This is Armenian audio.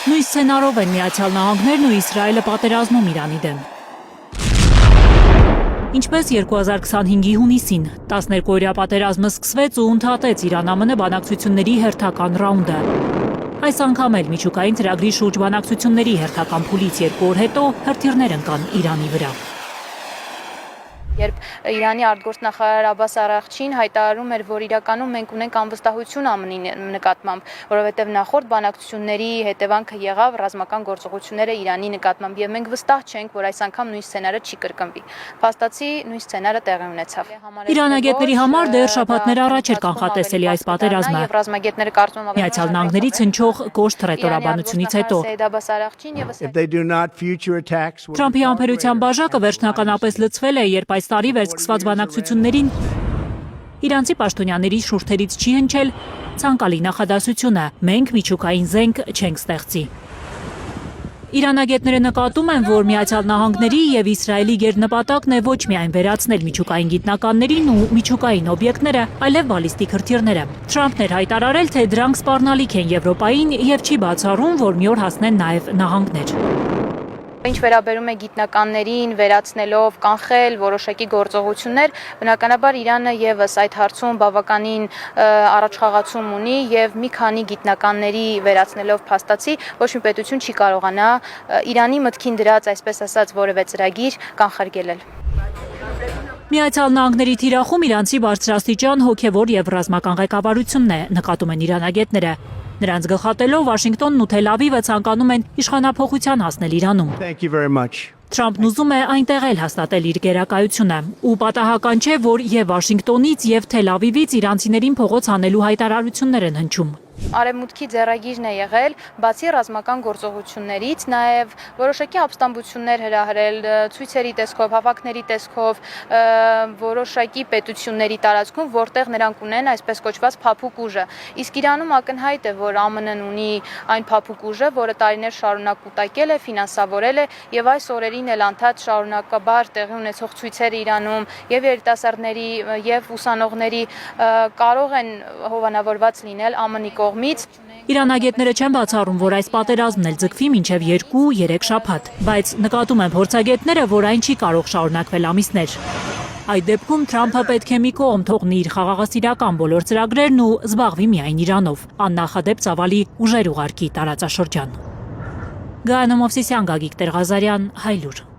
Նույն սցենարով են Միացյալ Նահանգներն ու Իսրայելը պատերազմում Իրանի դեմ։ Ինչպես 2025-ի հունիսին 12-օրյա պատերազմը սկսվեց ու ընդհատեց Իրան-ԱՄՆ բանակցությունների հերթական ռաունդը։ Այս անգամ էլ միջուկային ծրագրի շուրջ բանակցությունների հերթական փուլից 2 օր հետո հրթիռներ ընկան Իրանի վրա։ Երբ Իրանի արտգործնախարար Աբբաս Արաղչին հայտարարում էր, որ իրականում մենք ունենք անվստահություն ԱՄՆ-ի նկատմամբ, որովհետև նախորդ բանակցությունների հետևանքը եղավ ռազմական գործողությունները Իրանի նկատմամբ, եւ մենք վստահ չենք, որ այս անգամ նույն սցենարը չի կրկնվի։ Փաստացի նույն սցենարը տեղի ունեցավ։ Իրանագետների համար դեռ շաբաթներ առաջ էր կանխատեսելի այս պատերազմը։ Եվ ռազմագետները կարծում են Միացյալ Նահանգներից հնչող կոշտ հռետորաբանությունից հետո։ Թրամփի համբերության բաժակը վերջնականապես լցվել է, երբ այս տարի վերսկսված բանակցություններին իրանցի պաշտոնյաների շուրթերից չի հնչել ցանկալի նախադասությունը՝ մենք միջուկային զենք չենք ստեղծի։ Իրանագետները նկատում են, որ Միացյալ Նահանգների եւ Իսրայելի գերնպատակն է ոչ միայն վերացնել միջուկային գիտնականներին ու միջուկային օբյեկտները, այլև բալիստիկ հրթիռները։ Թրամփն էր հայտարարել, թե դրանք սպառնալիք են Եվրոպային եւ չի բացառում, որ մի օր հասնեն նաեւ նահանգներ։ Ինչ վերաբերում է գիտնականներին վերացնելով կանխել որոշակի գործողություններ, բնականաբար Իրանը եւս այդ հարցում բավականին առաջխաղացում ունի եւ մի քանի գիտնականների վերացնելով փաստացի ոչ մի պետություն չի կարողանա Իրանի մտքին դրած, այսպես ասած, որևէ ծրագիր կանխարգելել։ Միացյալ Նահանգների թիրախում իրանցի բարձրաստիճան հոգևոր եւ ռազմական ղեկավարությունն է, նկատում են իրանագետները։ Նրանց գլխատելով Վաշինգտոնն ու Թել Ավիվը ցանկանում են իշխանափոխության հասնել Իրանում։ Թրամփն ուզում է այնտեղ էլ հաստատել իր գերակայությունը ու պատահական չէ, որ եւ Վաշինգտոնից եւ Թել Ավիվից իրանցիներին փողոց հանելու հայտարարություններ են հնչում։ Արևմուտքի ձեռագիրն է եղել, բացի ռազմական գործողություններից, նաև որոշակի ապստամբություններ հրահրել ցույցերի տեսքով, հավաքների տեսքով, որոշակի պետությունների տարածքում, որտեղ նրանք ունեն այսպես կոչված փափուկ ուժը։ Իսկ Իրանում ակնհայտ է, որ ԱՄՆ-ն ունի այն փափուկ ուժը, որը տարիներ շարունակ կուտակել է, ֆինանսավորել է եւ այս օրերին էլ անդադ շարունակաբար տեղի ունեցող ցույցերը Իրանում եւ երիտասարդների եւ ուսանողների կարող են հովանավորված լինել ԱՄՆ-ի կողմից։ Իրանագետները չեն բացառում, որ այս պատերազմն էլ ձգվի մինչև 2-3 շաբաթ, բայց նկատում են փորձագետները, որ այն չի կարող շարունակվել ամիսներ։ Այդ դեպքում Թրամփը պետք է մի կողմ թողնի իր խաղաղասիրական բոլոր ծրագրերն ու զբաղվի միայն Իրանով, աննախադեպ ծավալի ուժեր ուղարկի տարածաշրջան։ Գայանե Մովսիսյան, Գագիկ Տեր-Ղազարյան, Հայլուր։